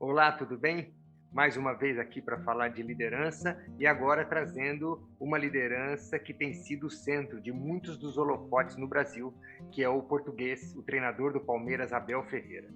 Olá, tudo bem? Mais uma vez aqui para falar de liderança e agora trazendo uma liderança que tem sido o centro de muitos dos holofotes no Brasil, que é o português, o treinador do Palmeiras, Abel Ferreira.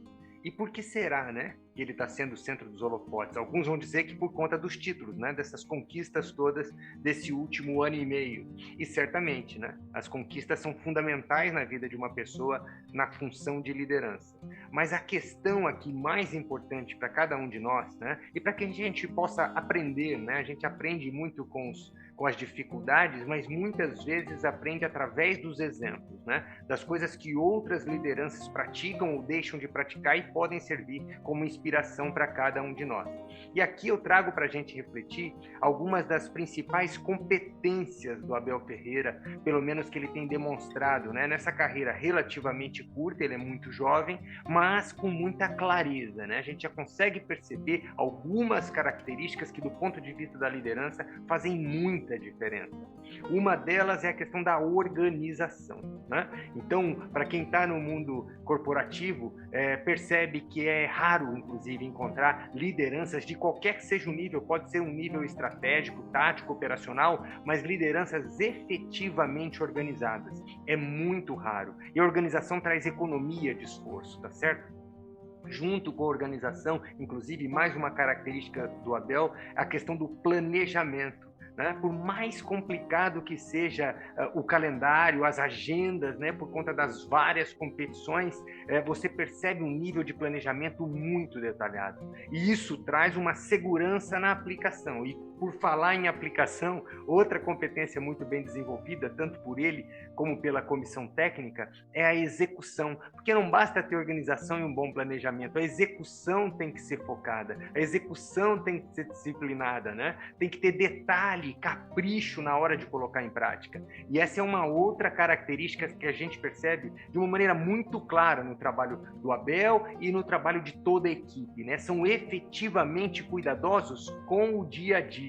E por que será, né, que ele está sendo o centro dos holofotes? Alguns vão dizer que por conta dos títulos, né, dessas conquistas todas desse último ano e meio. E certamente, né, as conquistas são fundamentais na vida de uma pessoa na função de liderança. Mas a questão aqui mais importante para cada um de nós, né, e para que a gente possa aprender, né, a gente aprende muito com as dificuldades, mas muitas vezes aprende através dos exemplos, né, das coisas que outras lideranças praticam ou deixam de praticar e podem servir como inspiração para cada um de nós. E aqui eu trago para a gente refletir algumas das principais competências do Abel Ferreira, pelo menos que ele tem demonstrado, né, nessa carreira relativamente curta, ele é muito jovem, mas com muita clareza, né? A gente já consegue perceber algumas características que, do ponto de vista da liderança, fazem muita diferença. Uma delas é a questão da organização, né? Então, para quem está no mundo corporativo, percebe que é raro, inclusive, encontrar lideranças de qualquer que seja o nível, pode ser um nível estratégico, tático, operacional, mas lideranças efetivamente organizadas. É muito raro. E a organização traz economia de esforço, tá certo? Junto com a organização, inclusive, mais uma característica do Abel, a questão do planejamento. Né? Por mais complicado que seja o calendário, as agendas, né? Por conta das várias competições, você percebe um nível de planejamento muito detalhado. E isso traz uma segurança na aplicação. E por falar em aplicação, outra competência muito bem desenvolvida, tanto por ele como pela comissão técnica, é a execução. Porque não basta ter organização e um bom planejamento, a execução tem que ser focada, a execução tem que ser disciplinada, né? Tem que ter detalhe, capricho na hora de colocar em prática. E essa é uma outra característica que a gente percebe de uma maneira muito clara no trabalho do Abel e no trabalho de toda a equipe, né? São efetivamente cuidadosos com o dia a dia,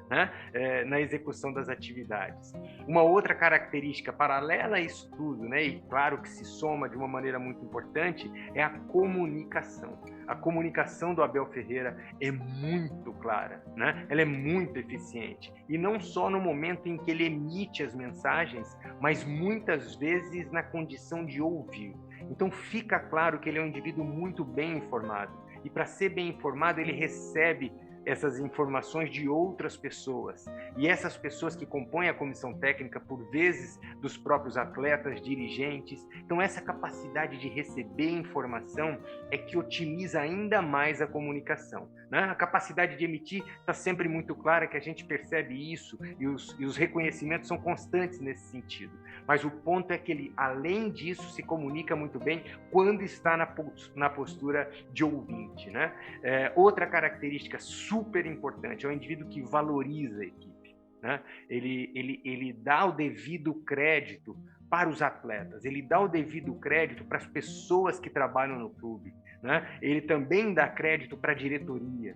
né? Na execução das atividades. Uma outra característica paralela a isso tudo, né? E claro que se soma de uma maneira muito importante, é a comunicação. A comunicação do Abel Ferreira é muito clara, né? Ela é muito eficiente. E não só no momento em que ele emite as mensagens, mas muitas vezes na condição de ouvir. Então fica claro que ele é um indivíduo muito bem informado. E para ser bem informado, ele recebe essas informações de outras pessoas. E essas pessoas que compõem a comissão técnica, por vezes, dos próprios atletas, dirigentes. Então, essa capacidade de receber informação é que otimiza ainda mais a comunicação, né? A capacidade de emitir está sempre muito clara, que a gente percebe isso, e os reconhecimentos são constantes nesse sentido. Mas o ponto é que ele, além disso, se comunica muito bem quando está na postura de ouvinte, né? Outra característica super importante é o indivíduo que valoriza a equipe, né? Ele dá o devido crédito para os atletas, ele dá o devido crédito para as pessoas que trabalham no clube, né? Ele também dá crédito para a diretoria.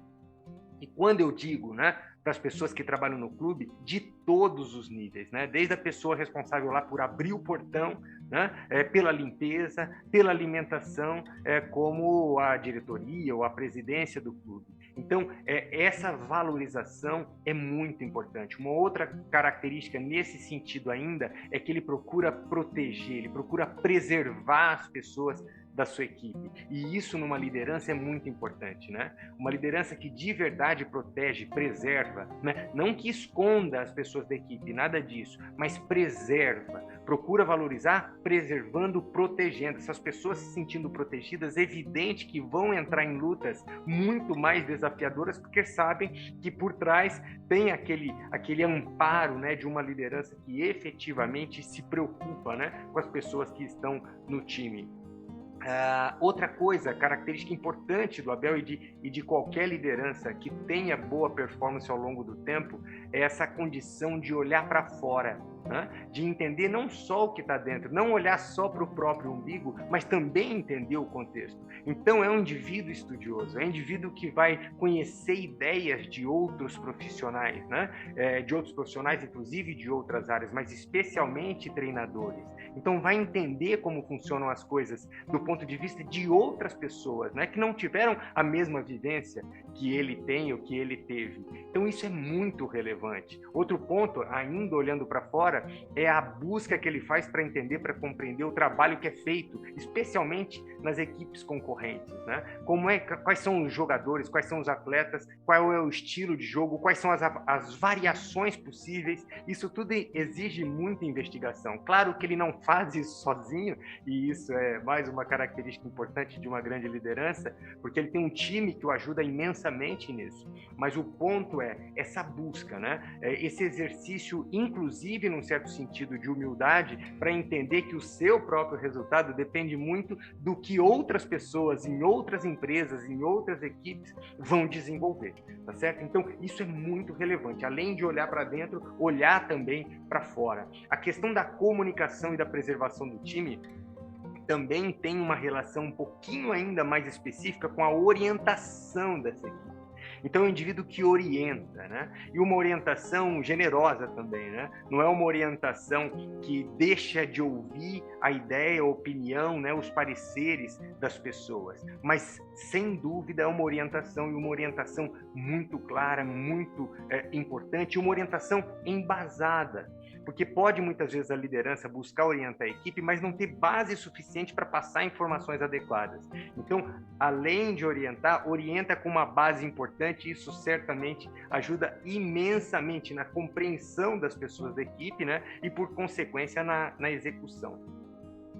E quando eu digo, né, para as pessoas que trabalham no clube, de todos os níveis, né? Desde a pessoa responsável lá por abrir o portão, né, pela limpeza, pela alimentação, como a diretoria ou a presidência do clube. Então, essa valorização é muito importante. Uma outra característica nesse sentido ainda é que ele procura proteger, ele procura preservar as pessoas da sua equipe. E isso numa liderança é muito importante, né? Uma liderança que de verdade protege, preserva, né? Não que esconda as pessoas da equipe, nada disso, mas preserva, procura valorizar, preservando, protegendo. Essas pessoas se sentindo protegidas, é evidente que vão entrar em lutas muito mais desafiadoras, porque sabem que por trás tem aquele amparo, né, de uma liderança que efetivamente se preocupa, né, com as pessoas que estão no time. Outra coisa, característica importante do Abel e de qualquer liderança que tenha boa performance ao longo do tempo, é essa condição de olhar para fora, né? De entender não só o que está dentro, não olhar só para o próprio umbigo, mas também entender o contexto. Então, é um indivíduo estudioso, é um indivíduo que vai conhecer ideias de outros profissionais, né? De outros profissionais, inclusive de outras áreas, mas especialmente treinadores. Então, vai entender como funcionam as coisas do ponto de vista de outras pessoas, né? Que não tiveram a mesma vivência que ele tem ou que ele teve. Então, isso é muito relevante. Outro ponto, ainda olhando para fora, é a busca que ele faz para entender, para compreender o trabalho que é feito, especialmente nas equipes concorrentes, né? Quais são os jogadores, quais são os atletas, qual é o estilo de jogo, quais são as variações possíveis. Isso tudo exige muita investigação. Claro que ele não faz isso sozinho, e isso é mais uma característica importante de uma grande liderança, porque ele tem um time que o ajuda imensamente nisso. Mas o ponto é essa busca, né? Esse exercício, inclusive num certo sentido de humildade, para entender que o seu próprio resultado depende muito do que outras pessoas em outras empresas, em outras equipes vão desenvolver, tá certo? Então, isso é muito relevante. Além de olhar para dentro, olhar também para fora. A questão da comunicação e da preservação do time também tem uma relação um pouquinho ainda mais específica com a orientação dessa equipe. Então, é um indivíduo que orienta, né? E uma orientação generosa também, né? Não é uma orientação que deixa de ouvir a ideia, a opinião, né? Os pareceres das pessoas, mas, sem dúvida, é uma orientação, e uma orientação muito clara, muito importante, uma orientação embasada. Porque pode, muitas vezes, a liderança buscar orientar a equipe, mas não ter base suficiente para passar informações adequadas. Então, além de orientar, orienta com uma base importante, e isso certamente ajuda imensamente na compreensão das pessoas da equipe, né? E, por consequência, na execução.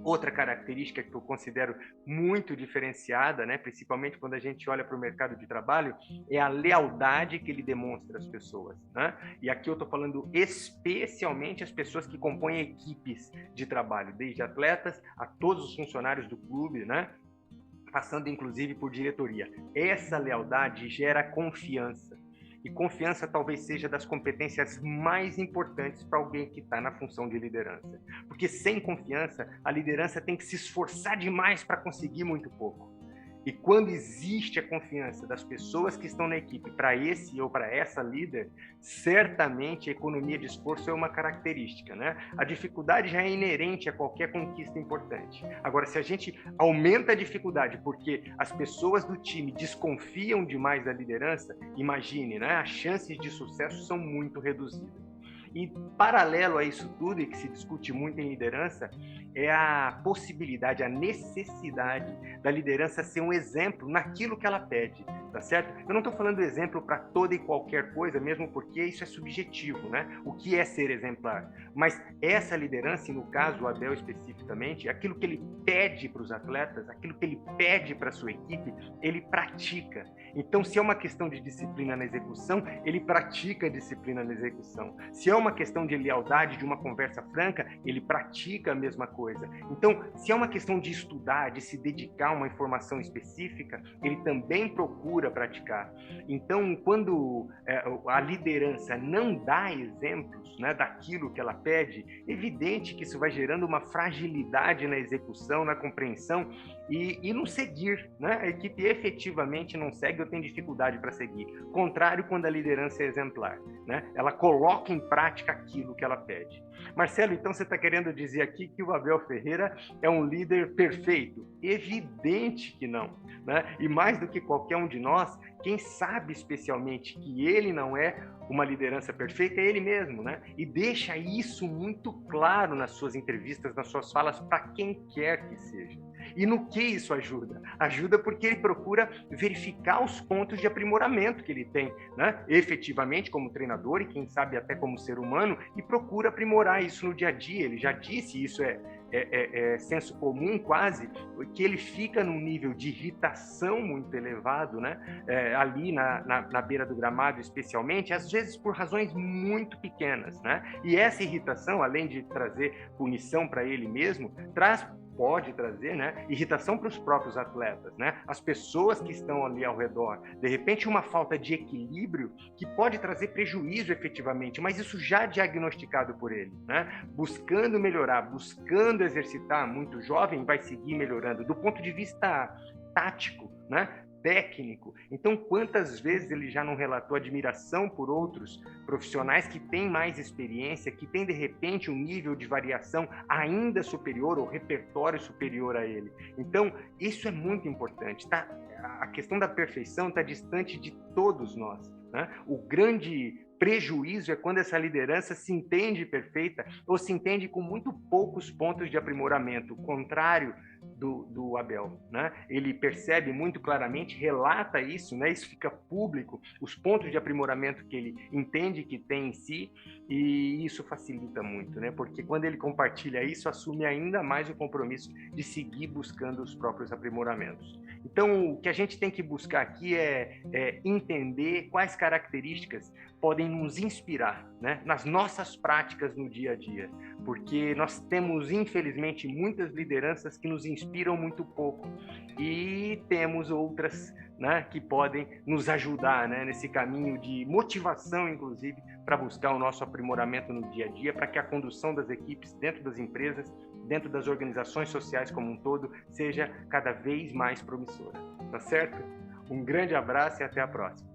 Outra característica que eu considero muito diferenciada, né, principalmente quando a gente olha para o mercado de trabalho, é a lealdade que ele demonstra às pessoas, né? E aqui eu estou falando especialmente as pessoas que compõem equipes de trabalho, desde atletas a todos os funcionários do clube, né? Passando inclusive por diretoria. Essa lealdade gera confiança. E confiança talvez seja das competências mais importantes para alguém que está na função de liderança. Porque sem confiança, a liderança tem que se esforçar demais para conseguir muito pouco. E quando existe a confiança das pessoas que estão na equipe para esse ou para essa líder, certamente a economia de esforço é uma característica, né? A dificuldade já é inerente a qualquer conquista importante. Agora, se a gente aumenta a dificuldade porque as pessoas do time desconfiam demais da liderança, imagine, né? As chances de sucesso são muito reduzidas. E paralelo a isso tudo, e que se discute muito em liderança, é a possibilidade, a necessidade da liderança ser um exemplo naquilo que ela pede, tá certo? Eu não estou falando exemplo para toda e qualquer coisa, mesmo porque isso é subjetivo, né? O que é ser exemplar? Mas essa liderança, e no caso o Abel especificamente, aquilo que ele pede para os atletas, aquilo que ele pede para a sua equipe, ele pratica. Então, se é uma questão de disciplina na execução, ele pratica a disciplina na execução. Se é uma questão de lealdade, de uma conversa franca, ele pratica a mesma coisa. Então, se é uma questão de estudar, de se dedicar a uma informação específica, ele também procura praticar. Então, quando a liderança não dá exemplos, né, daquilo que ela pede, é evidente que isso vai gerando uma fragilidade na execução, na compreensão e no seguir, né? A equipe efetivamente não segue ou tem dificuldade para seguir. Contrário quando a liderança é exemplar, né? Ela coloca em prática aquilo que ela pede. Marcelo, então você está querendo dizer aqui que o Abel Ferreira é um líder perfeito? Evidente que não, né? E mais do que qualquer um de nós, quem sabe especialmente que ele não é uma liderança perfeita é ele mesmo, né? E deixa isso muito claro nas suas entrevistas, nas suas falas, para quem quer que seja. E no que isso ajuda? Ajuda porque ele procura verificar os pontos de aprimoramento que ele tem, né? Efetivamente como treinador e quem sabe até como ser humano, e procura aprimorar isso no dia a dia. Ele já disse, isso é senso comum quase, que ele fica num nível de irritação muito elevado, né? Ali na beira do gramado especialmente, às vezes por razões muito pequenas, né? E essa irritação, além de trazer punição para ele mesmo, traz pode trazer, né, irritação para os próprios atletas, né, as pessoas que estão ali ao redor. De repente, uma falta de equilíbrio que pode trazer prejuízo efetivamente, mas isso já diagnosticado por ele, né, buscando melhorar, buscando exercitar. Muito jovem vai seguir melhorando do ponto de vista tático, né, técnico. Então, quantas vezes ele já não relatou admiração por outros profissionais que têm mais experiência, que têm, de repente, um nível de variação ainda superior ou repertório superior a ele. Então, isso é muito importante, tá? A questão da perfeição está distante de todos nós, né? O grande prejuízo é quando essa liderança se entende perfeita ou se entende com muito poucos pontos de aprimoramento, o contrário do Abel, né? Ele percebe muito claramente, relata isso, né? Isso fica público, os pontos de aprimoramento que ele entende que tem em si, e isso facilita muito, né? Porque quando ele compartilha isso, assume ainda mais o compromisso de seguir buscando os próprios aprimoramentos. Então, o que a gente tem que buscar aqui é entender quais características podem nos inspirar, né, nas nossas práticas no dia a dia, porque nós temos, infelizmente, muitas lideranças que nos inspiram muito pouco e temos outras, né, que podem nos ajudar, né, nesse caminho de motivação, inclusive, para buscar o nosso aprimoramento no dia a dia, para que a condução das equipes dentro das empresas, dentro das organizações sociais como um todo, seja cada vez mais promissora. Tá certo? Um grande abraço e até a próxima.